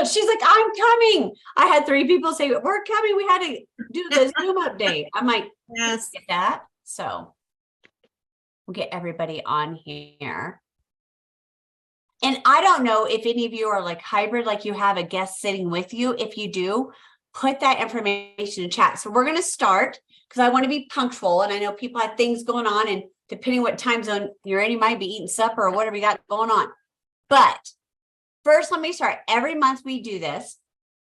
She's like, I'm coming. I had 3 people say, we're coming. We had to do the Zoom update. I'm like, yes, get that. So we'll get everybody on here. And I don't know if any of you are like hybrid, like you have a guest sitting with you. If you do, put that information in chat. So we're going to start because I want to be punctual. And I know people have things going on, and depending what time zone you're in, you might be eating supper or whatever you got going on. But first, let me start. Every month we do this.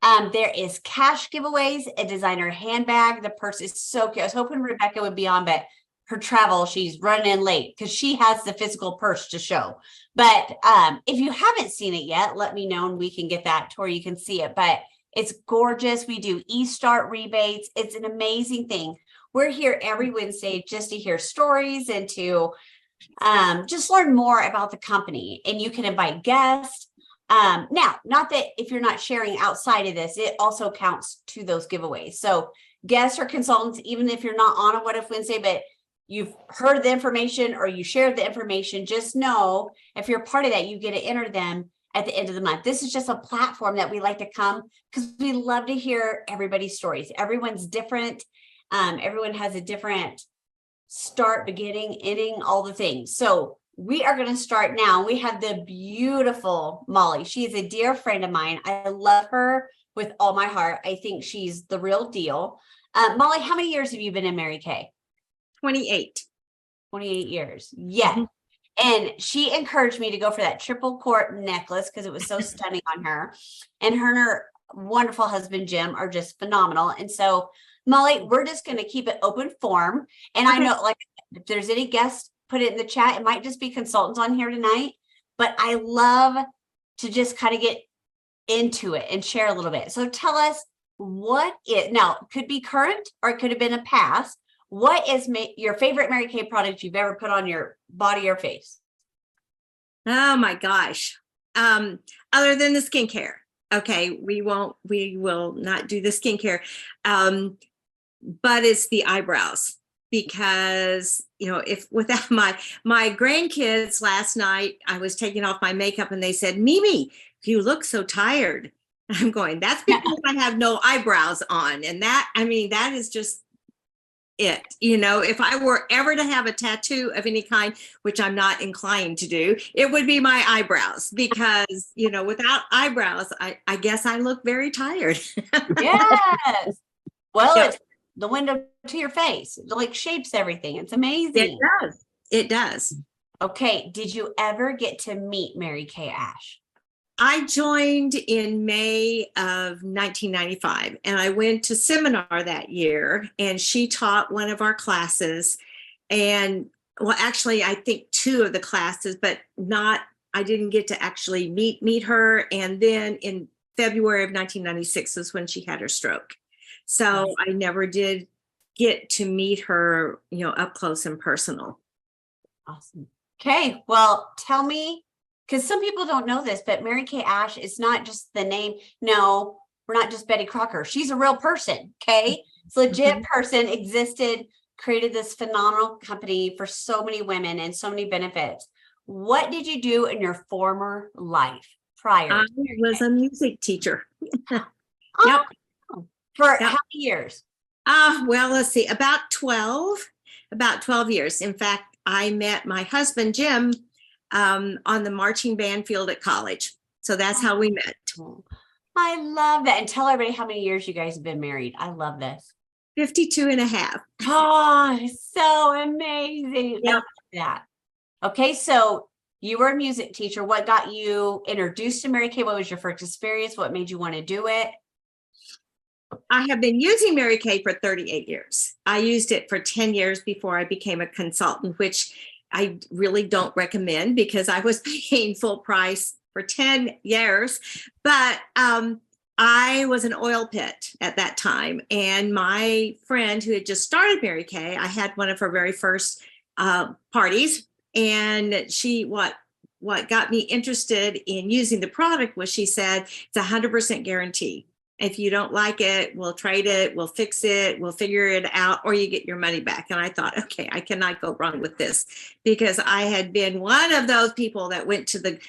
There is cash giveaways, a designer handbag. The purse is so cute. I was hoping Rebecca would be on, but her travel, she's running in late because she has the physical purse to show. But if you haven't seen it yet, let me know and we can get that to where you can see it. But it's gorgeous. We do e-start rebates. It's an amazing thing. We're here every Wednesday just to hear stories and to just learn more about the company. And you can invite guests. Now, not that if you're not sharing outside of this, it also counts to those giveaways. So guests or consultants, even if you're not on a What If Wednesday, but you've heard the information or you shared the information, just know if you're part of that, you get to enter them at the end of the month. This is just a platform that we like to come because we love to hear everybody's stories. Everyone's different. Everyone has a different start, beginning, ending, all the things. So we are going to start now. We have the beautiful Molly. She is a dear friend of mine. I love her with all my heart. I think she's the real deal. Molly, how many years have you been in Mary Kay? 28. 28 years. Yeah. Mm-hmm. And she encouraged me to go for that triple court necklace because it was so stunning on her. And her and her wonderful husband, Jim, are just phenomenal. And so, Molly, we're just going to keep it open form. And okay. I know, like, if there's any guests, put it in the chat. It might just be consultants on here tonight. But I love to just kind of get into it and share a little bit. So tell us what it, now, it could be current or it could have been a past. What is your favorite Mary Kay product you've ever put on your body or face? Oh my gosh. Other than the skincare. Okay, we will not do the skincare. But it's the eyebrows because, you know, if without my grandkids last night, I was taking off my makeup and they said, Mimi, you look so tired. I'm going, that's because I have no eyebrows on. And that, I mean, that is just it. You know, if I were ever to have a tattoo of any kind, which I'm not inclined to do, it would be my eyebrows because, you know, without eyebrows, I guess I look very tired. Yes. Well, yeah. It's the window to your face. It like shapes everything. It's amazing. It does. It does. Okay. Did you ever get to meet Mary Kay Ash? I joined in May of 1995 and I went to seminar that year and she taught one of our classes and well, actually I think 2 of the classes, but I didn't get to actually meet her. And then in February of 1996 was when she had her stroke. So I never did get to meet her, you know, up close and personal. Awesome. Okay. Well, tell me, because some people don't know this, but Mary Kay Ash is not just the name. No, we're not just Betty Crocker. She's a real person. Okay. It's a legit person, existed, created this phenomenal company for so many women and so many benefits. What did you do in your former life prior? I was a music teacher. Yep. For how many years? Well, let's see, about 12 years. In fact, I met my husband, Jim, on the marching band field at college. So that's how we met. I love that. And tell everybody how many years you guys have been married. I love this. 52 and a half. Oh, it's so amazing. Yep. I love that. Okay. So you were a music teacher. What got you introduced to Mary Kay? What was your first experience? What made you want to do it? I have been using Mary Kay for 38 years. I used it for 10 years before I became a consultant, which I really don't recommend because I was paying full price for 10 years. But I was an oil pit at that time. And my friend who had just started Mary Kay, I had one of her very first parties. And what got me interested in using the product was she said, it's 100% guarantee. If you don't like it, we'll trade it, we'll fix it, we'll figure it out, or you get your money back. And I thought, okay, I cannot go wrong with this, because I had been one of those people that went to the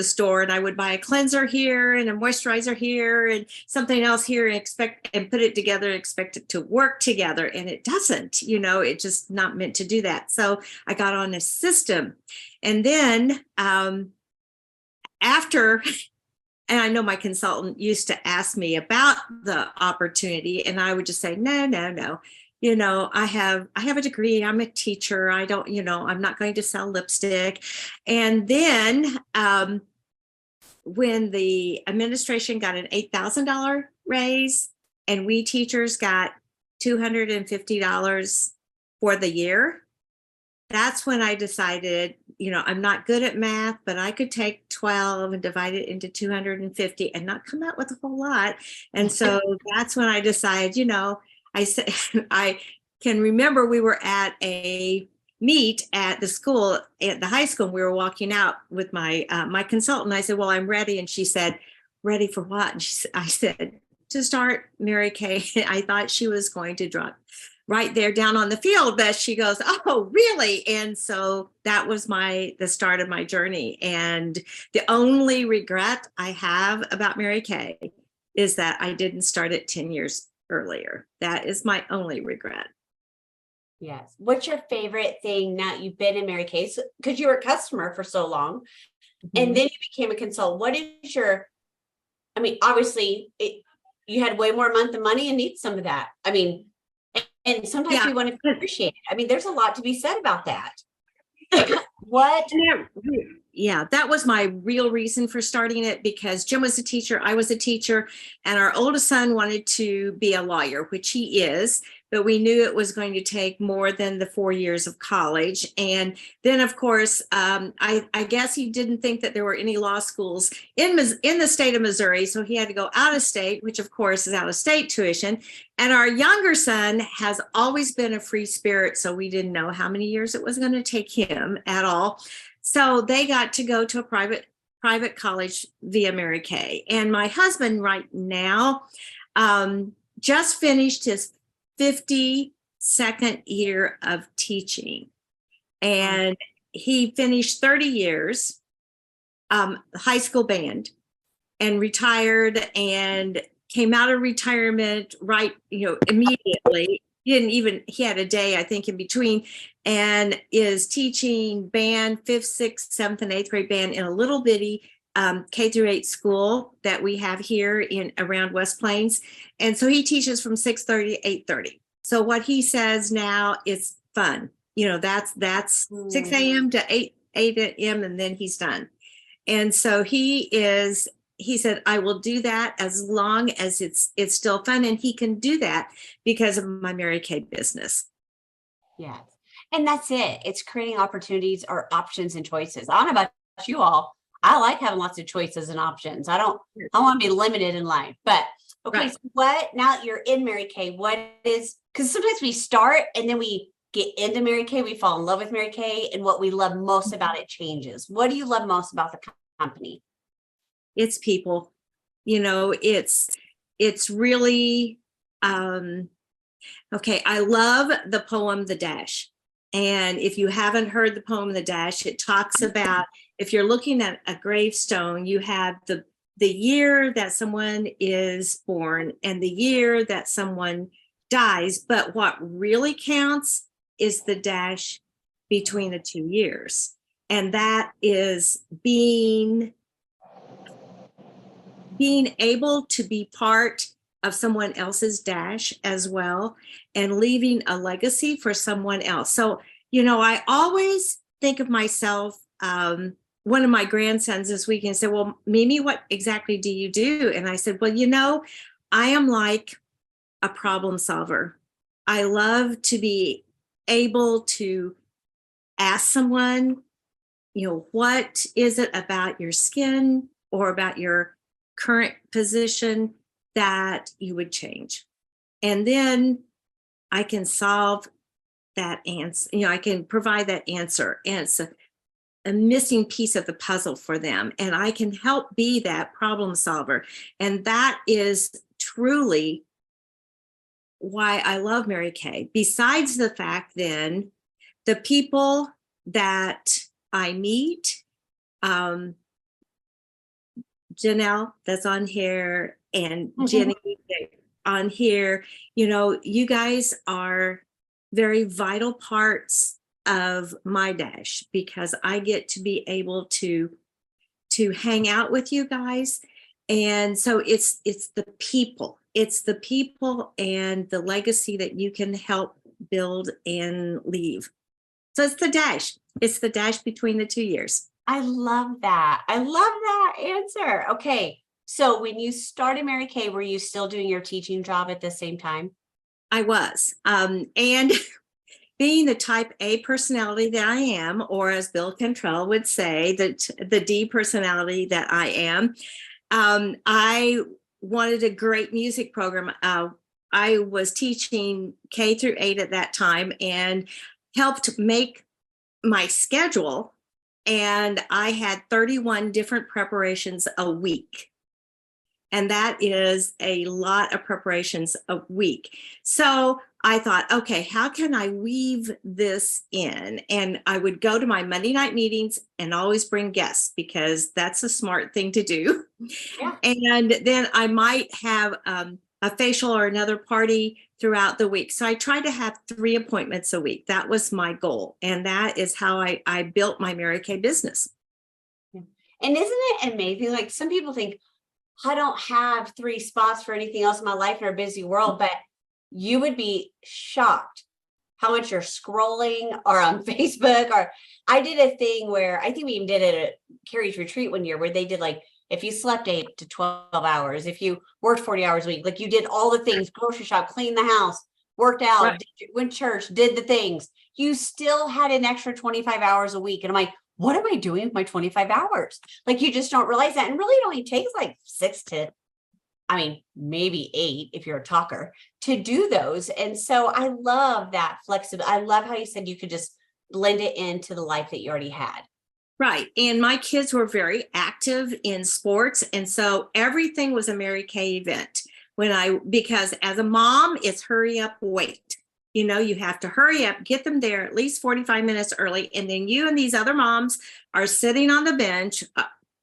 store and I would buy a cleanser here and a moisturizer here and something else here and put it together and expect it to work together. And it doesn't, it's just not meant to do that. So I got on a system. And then after, and I know my consultant used to ask me about the opportunity, and I would just say, no. I have a degree. I'm a teacher. I don't, I'm not going to sell lipstick. And then when the administration got an $8,000 raise and we teachers got $250 for the year, that's when I decided, I'm not good at math, but I could take 12 and divide it into 250 and not come out with a whole lot. And so that's when I decided, I said, I can remember we were at a meet at the school, at the high school, and we were walking out with my consultant. I said, well, I'm ready. And she said, ready for what? And I said, to start Mary Kay. I thought she was going to drop right there down on the field, but she goes, oh, really? And so that was the start of my journey. And the only regret I have about Mary Kay is that I didn't start it 10 years earlier. That is my only regret. Yes. What's your favorite thing now you've been in Mary Kay? Because you were a customer for so long, and then you became a consultant. What is obviously you had way more month and money and need some of that. And sometimes we want to appreciate it. There's a lot to be said about that. What? Yeah, that was my real reason for starting it, because Jim was a teacher, I was a teacher, and our oldest son wanted to be a lawyer, which he is, but we knew it was going to take more than the 4 years of college. And then, of course, I guess he didn't think that there were any law schools in the state of Missouri, so he had to go out of state, which of course is out of state tuition. And our younger son has always been a free spirit, so we didn't know how many years it was going to take him at all. So they got to go to a private college via Mary Kay. And my husband right now just finished his 52nd year of teaching. And he finished 30 years high school band and retired and came out of retirement immediately. He had a day, I think, in between, and is teaching band, 5th, 6th, 7th, and 8th grade band in a little bitty K through 8 school that we have here around West Plains. And so he teaches from 6:30 to 8:30. So what he says now is fun. That's 6 a.m. to 8 a.m. and then he's done. And so he said, I will do that as long as it's still fun. And he can do that because of my Mary Kay business. Yes. And that's it. It's creating opportunities or options and choices. I don't know about you all. I like having lots of choices and options. I want to be limited in life. But okay, right. So now that you're in Mary Kay, because sometimes we start and then we get into Mary Kay, we fall in love with Mary Kay, and what we love most about it changes. What do you love most about the company? It's people. It's really okay. I love the poem The Dash. And if you haven't heard the poem The Dash, it talks about, if you're looking at a gravestone, you have the year that someone is born and the year that someone dies. But what really counts is the dash between the 2 years. And that is being able to be part of someone else's dash as well, and leaving a legacy for someone else. So, I always think of myself, one of my grandsons this weekend said, well, Mimi, what exactly do you do? And I said, well, I am like a problem solver. I love to be able to ask someone, what is it about your skin or about your current position that you would change? And then I can solve that answer. I can provide that answer. And it's a missing piece of the puzzle for them. And I can help be that problem solver. And that is truly why I love Mary Kay. Besides the fact then, the people that I meet, Janelle that's on here and Jenny on here, you know, you guys are very vital parts of my dash because I get to be able to hang out with you guys. And so it's the people and the legacy that you can help build and leave. So it's the dash between the 2 years. I love that. I love that answer. Okay. So when you started Mary Kay, were you still doing your teaching job at the same time? I was. And being the type A personality that I am, or as Bill Cantrell would say, the D personality that I am, I wanted a great music program. I was teaching K through 8 at that time and helped make my schedule. And I had 31 different preparations a week. And that is a lot of preparations a week. So I thought, okay, how can I weave this in? And I would go to my Monday night meetings and always bring guests because that's a smart thing to do. Yeah. And then I might have a facial or another party throughout the week. So I tried to have 3 appointments a week. That was my goal. And that is how I built my Mary Kay business. And isn't it amazing? Like some people think, I don't have 3 spots for anything else in my life in our busy world, but you would be shocked how much you're scrolling or on Facebook. Or I did a thing where I think we even did it at Carrie's retreat one year where they did like, if you slept 8 to 12 hours, if you worked 40 hours a week, like you did all the things, grocery shop, cleaned the house, worked out, Right. went to church, did the things, you still had an extra 25 hours a week. And I'm like, what am I doing with my 25 hours? Like you just don't realize that. And really it only takes like 6 to, I mean, maybe 8 if you're a talker to do those. And so I love that flexibility. I love how you said you could just blend it into the life that you already had. Right. And my kids were very active in sports. And so everything was a Mary Kay event because as a mom, it's hurry up, wait. You know, you have to hurry up, get them there at least 45 minutes early. And then you and these other moms are sitting on the bench,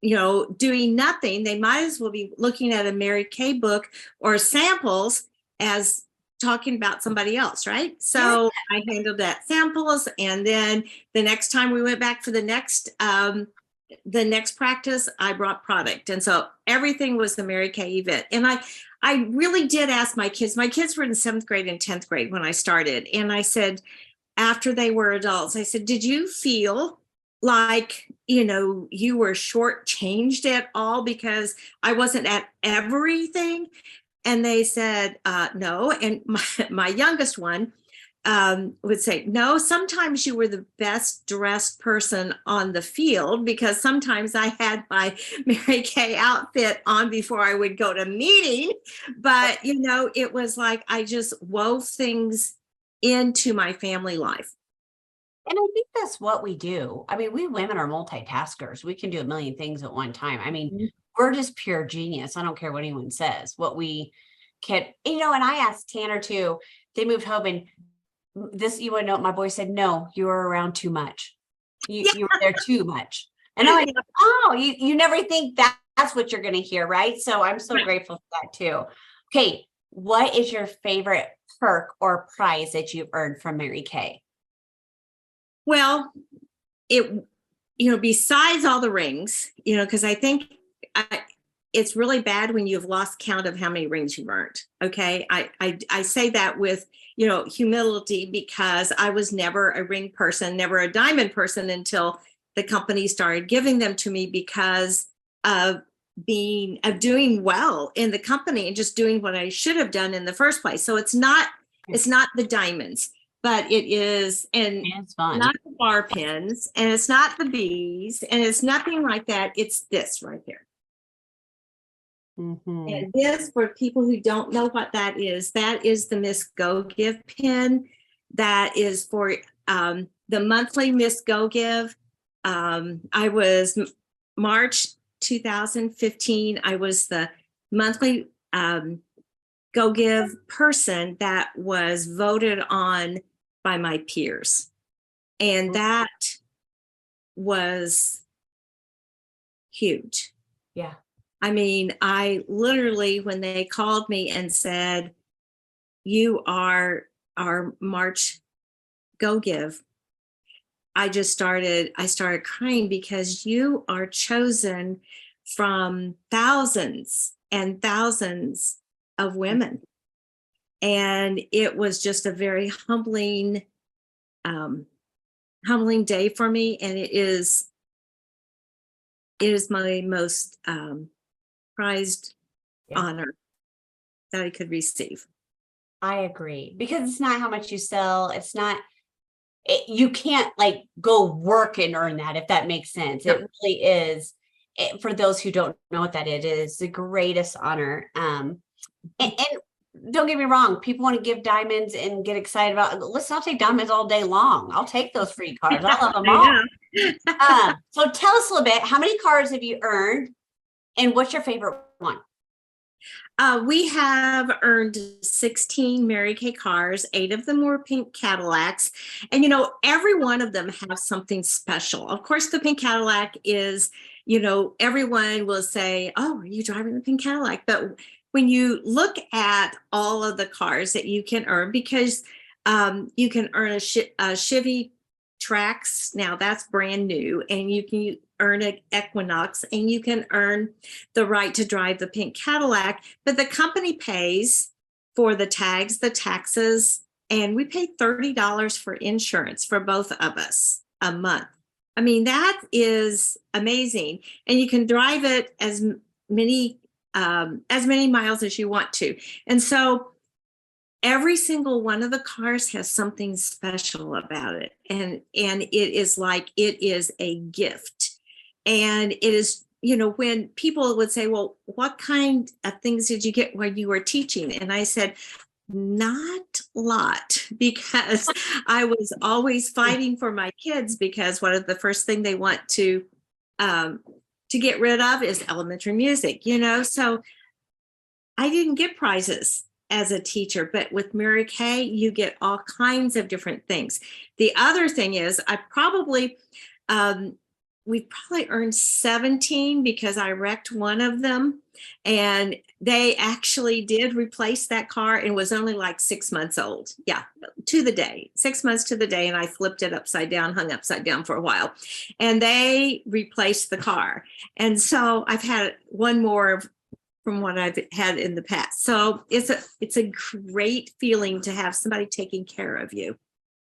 doing nothing. They might as well be looking at a Mary Kay book or samples as talking about somebody else, right? So I handled that samples. And then the next time we went back for the next practice, I brought product. And so everything was the Mary Kay event. And I really did ask my kids were in 7th grade and 10th grade when I started. And I said, after they were adults, I said, did you feel like, you were shortchanged at all because I wasn't at everything? And they said, no. And my youngest one would say, no, sometimes you were the best dressed person on the field because sometimes I had my Mary Kay outfit on before I would go to meeting. But, it was like I just wove things into my family life. And I think that's what we do. I mean, we women are multitaskers. We can do a million things at one time. I mean, we're just pure genius. I don't care what anyone says. What we can, and I asked Tanner too. They moved home and this, you want to know, my boy said, no, you were around too much. You were there too much. And I'm like, oh, you never think that's what you're going to hear, right? So I'm so grateful for that too. Okay. What is your favorite perk or prize that you've earned from Mary Kay? Well, besides all the rings, because I think it's really bad when you've lost count of how many rings you've earned. Okay. I say that with, humility because I was never a ring person, never a diamond person until the company started giving them to me because of doing well in the company and just doing what I should have done in the first place. So it's not the diamonds. But it is, and it's fun. Not the bar pins, and it's not the bees, and it's nothing like that. It's this right here. Mm-hmm. And this, for people who don't know what that is the Miss Go Give pin. That is for the monthly Miss Go Give. I was March 2015. I was the monthly Go Give person that was voted on by my peers. And that was huge. Yeah. I mean, I literally, when they called me and said, you are our March Go Give, I started crying, because you are chosen from thousands and thousands of women. And it was just a very humbling day for me. And it is my most prized Yeah. honor that I could receive. I agree, because it's not how much you sell. It's not, you can't like go work and earn that, if that makes sense. No. It really is. For those who don't know what that is the greatest honor. And don't get me wrong, people want to give diamonds and get excited about. Listen, I'll take diamonds all day long. I'll take those free cards. I love them all. So tell us a little bit. How many cards have you earned, and what's your favorite one? We have earned 16 Mary Kay cars. 8 of them were pink Cadillacs. And, every one of them have something special. Of course, the pink Cadillac is, everyone will say, oh, are you driving the pink Cadillac? But when you look at all of the cars that you can earn, because you can earn a Chevy Trax, now that's brand new, and you can earn an Equinox, and you can earn the right to drive the pink Cadillac, but the company pays for the tags, the taxes, and we pay $30 for insurance for both of us a month. I mean, that is amazing. And you can drive it as many miles as you want to. And so every single one of the cars has something special about it. And it is like, it is a gift. And it is, when people would say, well, what kind of things did you get when you were teaching? And I said, not a lot, because I was always fighting for my kids, because one of the first thing they want to get rid of is elementary music, so I didn't get prizes as a teacher, but with Mary Kay, you get all kinds of different things. The other thing is, we probably earned 17, because I wrecked one of them, and they actually did replace that car, and was only like 6 months old. Yeah, to the day, 6 months to the day. And I flipped it upside down, hung upside down for a while, and they replaced the car. And so I've had one more from what I've had in the past. So it's a great feeling to have somebody taking care of you.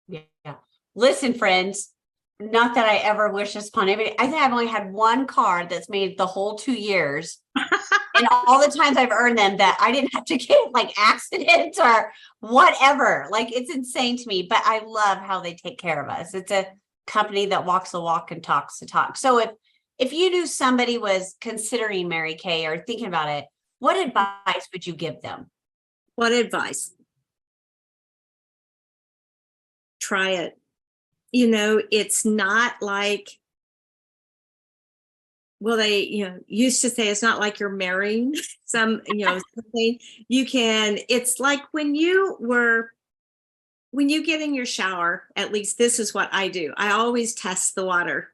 Yeah. Listen, friends, not that I ever wish this upon anybody. I think I've only had one card that's made the whole 2 years. And all the times I've earned them, that I didn't have to get like accidents or whatever. Like, it's insane to me, but I love how they take care of us. It's a company that walks the walk and talks the talk. So if you knew somebody was considering Mary Kay or thinking about it, what advice would you give them? What advice? Try it. It's not like, well, they, used to say it's not like you're marrying something. It's like when you get in your shower, at least this is what I do. I always test the water.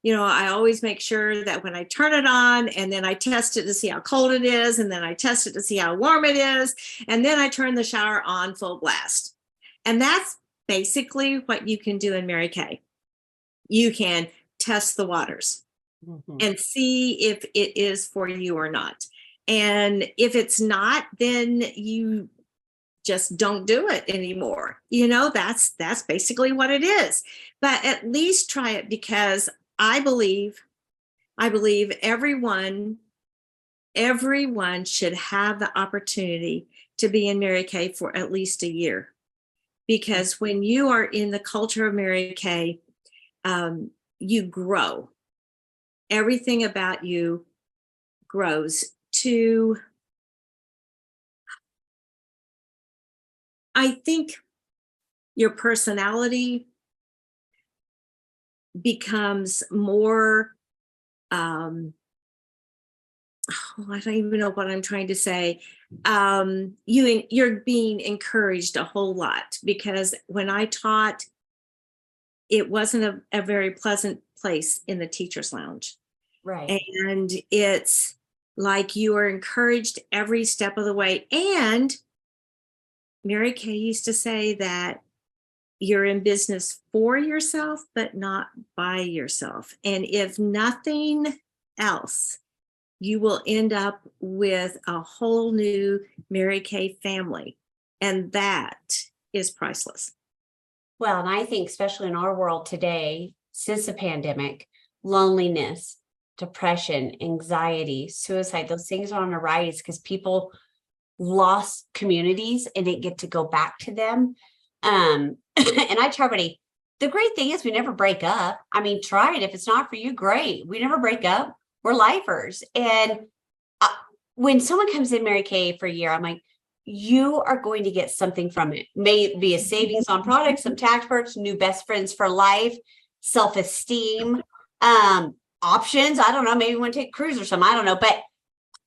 I always make sure that when I turn it on, and then I test it to see how cold it is, and then I test it to see how warm it is, and then I turn the shower on full blast. And that's basically what you can do in Mary Kay. You can test the waters and see if it is for you or not. And if it's not, then you just don't do it anymore. That's basically what it is. But at least try it, because I believe everyone should have the opportunity to be in Mary Kay for at least a year. Because when you are in the culture of Mary Kay, you grow. Everything about you grows to, I think, your personality becomes more I don't even know what I'm trying to say. You're being encouraged a whole lot, because when I taught, it wasn't a very pleasant place in the teacher's lounge. Right. And it's like you are encouraged every step of the way. And Mary Kay used to say that you're in business for yourself, but not by yourself. And if nothing else, you will end up with a whole new Mary Kay family. And that is priceless. Well, and I think especially in our world today, since the pandemic, loneliness, depression, anxiety, suicide, those things are on the rise because people lost communities and didn't get to go back to them. And I tell everybody, the great thing is we never break up. I mean, try it. If it's not for you, great. We never break up. We're lifers. And when someone comes in Mary Kay for a year, I'm like, you are going to get something from it. May it be a savings on products, some tax perks, new best friends for life, self-esteem, options. I don't know, maybe you want to take a cruise or something. I don't know. But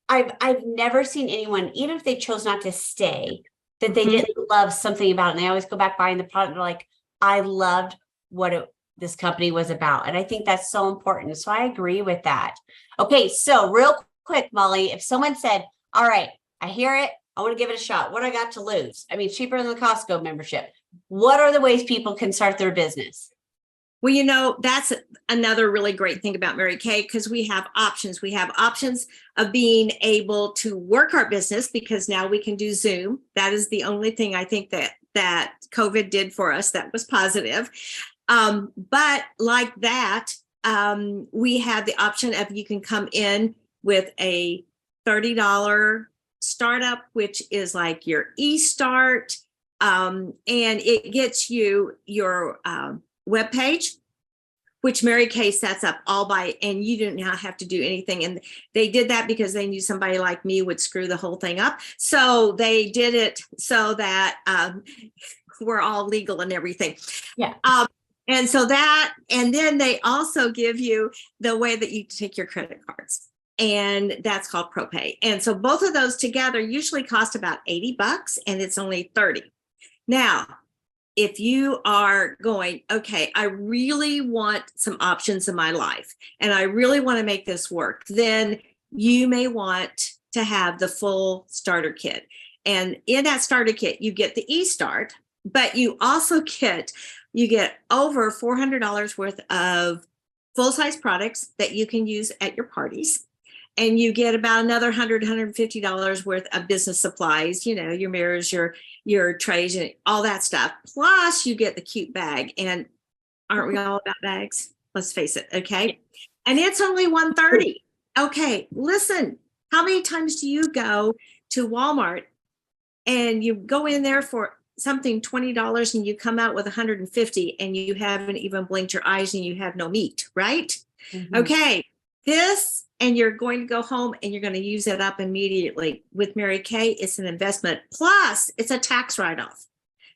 I've never seen anyone, even if they chose not to stay, that they didn't love something about it. And they always go back buying the product. And they're like, I loved what this company was about. And I think that's so important. So I agree with that. Okay. So real quick, Molly, if someone said, all right, I hear it, I want to give it a shot. What do I got to lose? I mean, cheaper than the Costco membership. What are the ways people can start their business? Well, that's another really great thing about Mary Kay, because we have options. We have options of being able to work our business, because now we can do Zoom. That is the only thing I think that COVID did for us that was positive. But like that, we have the option of you can come in with a $30 startup, which is like your e-start, and it gets you your webpage, which Mary Kay sets up all by, and you do not have to do anything. And they did that because they knew somebody like me would screw the whole thing up. So they did it so that we're all legal and everything. Yeah. And so that, and then they also give you the way that you take your credit cards. And that's called ProPay. And so both of those together usually cost about $80, and it's only 30. Now, if you are going, okay, I really want some options in my life and I really want to make this work, then you may want to have the full starter kit. And in that starter kit, you get the e-start, but you also get over $400 worth of full-size products that you can use at your parties. And you get about another $150 worth of business supplies, your mirrors, your trays, and all that stuff. Plus you get the cute bag. And aren't we all about bags? Let's face it. Okay. And it's only $130. Okay. Listen, how many times do you go to Walmart and you go in there for something $20 and you come out with $150 and you haven't even blinked your eyes and you have no meat, right? Mm-hmm. Okay. And you're going to go home and you're going to use it up immediately. With Mary Kay, it's an investment. Plus, it's a tax write-off.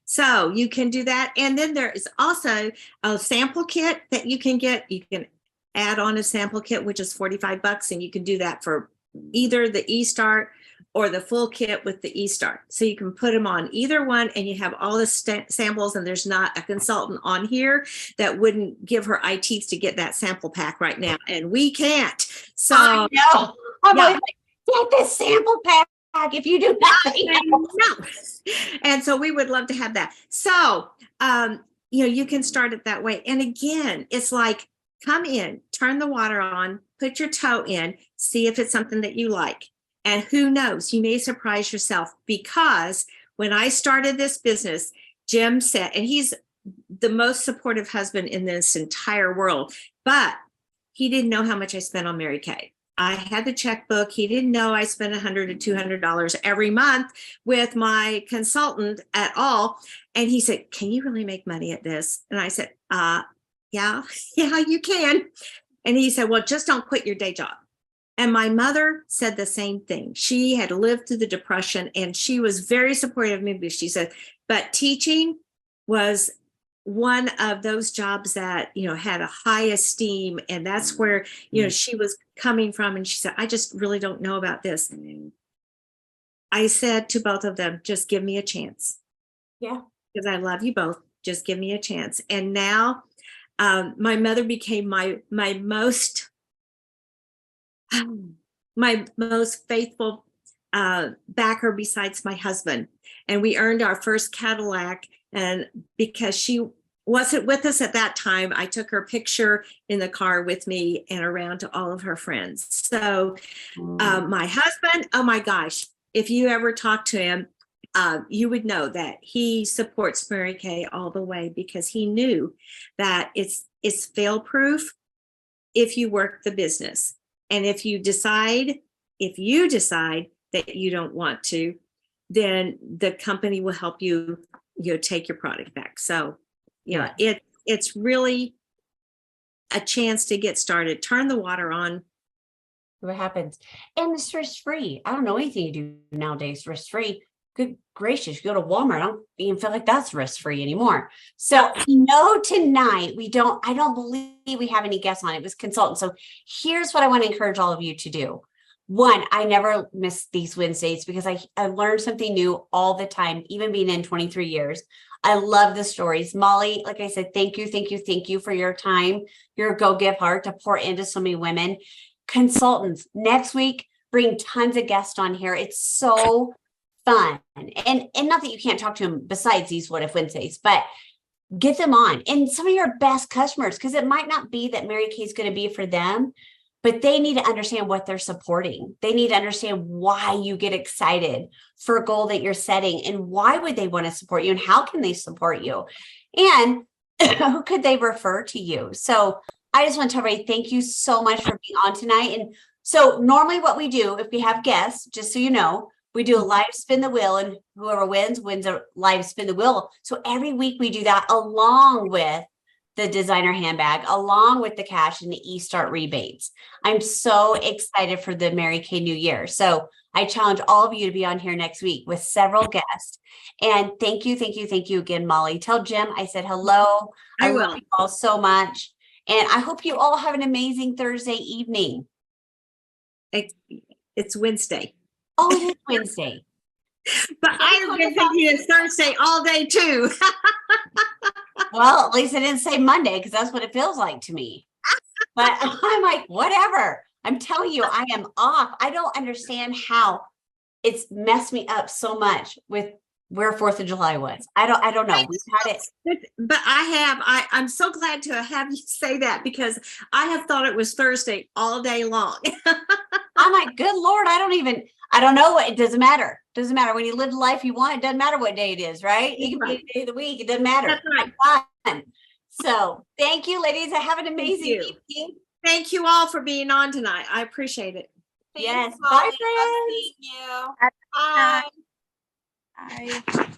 So you can do that. And then there is also a sample kit that you can get. You can add on a sample kit, which is $45. And you can do that for either the e-start or the full kit with the e-start. So you can put them on either one and you have all the samples, and there's not a consultant on here that wouldn't give her eye teeth to get that sample pack right now. And we can't. So I know. I'm always like, get this sample pack if you do nothing else. No. And so we would love to have that. So, you can start it that way. And again, it's like, come in, turn the water on, put your toe in, see if it's something that you like. And who knows, you may surprise yourself, because when I started this business, Jim said, and he's the most supportive husband in this entire world, but he didn't know how much I spent on Mary Kay. I had the checkbook. He didn't know I spent $100 to $200 every month with my consultant at all. And he said, can you really make money at this? And I said, yeah, you can. And he said, well, just don't quit your day job. And my mother said the same thing. She had lived through the Depression and she was very supportive of me, but she said, but teaching was one of those jobs that, had a high esteem. And that's where, she was coming from. And she said, I just really don't know about this. I said to both of them, just give me a chance. Yeah. Because I love you both. Just give me a chance. And now my mother became my most faithful backer besides my husband. And we earned our first Cadillac. And because she wasn't with us at that time, I took her picture in the car with me and around to all of her friends. So my husband, oh my gosh, if you ever talk to him, you would know that he supports Mary Kay all the way, because he knew that it's fail proof if you work the business. And if you decide that you don't want to, then the company will help you, take your product back. So, it's really a chance to get started. Turn the water on. What happens? And it's risk-free. I don't know anything you do nowadays risk-free. Good gracious, you go to Walmart, I don't even feel like that's risk-free anymore. So tonight I don't believe we have any guests on. It was consultants. So here's what I want to encourage all of you to do. One, I never miss these Wednesdays because I learn something new all the time, even being in 23 years. I love the stories. Molly, like I said, thank you for your time, your go-give heart to pour into so many women. Consultants, next week, bring tons of guests on here. It's so fun. And not that you can't talk to them besides these What If Wednesdays, but get them on. And some of your best customers, because it might not be that Mary Kay is going to be for them, but they need to understand what they're supporting. They need to understand why you get excited for a goal that you're setting, and why would they want to support you, and how can they support you, and who could they refer to you. So I just want to tell everybody, thank you so much for being on tonight. And so normally what we do, if we have guests, just so you know, we do a live spin the wheel, and whoever wins a live spin the wheel. So every week we do that, along with the designer handbag, along with the cash and the eStart rebates. I'm so excited for the Mary Kay New Year. So I challenge all of you to be on here next week with several guests. And thank you again, Molly. Tell Jim I said hello. I love you all so much. And I hope you all have an amazing Thursday evening. It's Wednesday. Oh, it is Wednesday. But I've been thinking it's Thursday all day too. Well, at least I didn't say Monday, because that's what it feels like to me. But I'm like, whatever. I'm telling you, I am off. I don't understand how it's messed me up so much with where 4th of July was. I don't know. We've had it. But I'm so glad to have you say that, because I have thought it was Thursday all day long. I'm like, good Lord, I don't know what, it doesn't matter. Doesn't matter. When you live the life you want, it doesn't matter what day it is, right? It can be a day of the week. It doesn't matter. That's right. Fun. So thank you, ladies. Have an amazing evening. Thank you all for being on tonight. I appreciate it. Yes. Bye, friends. Seeing you. Bye. Bye.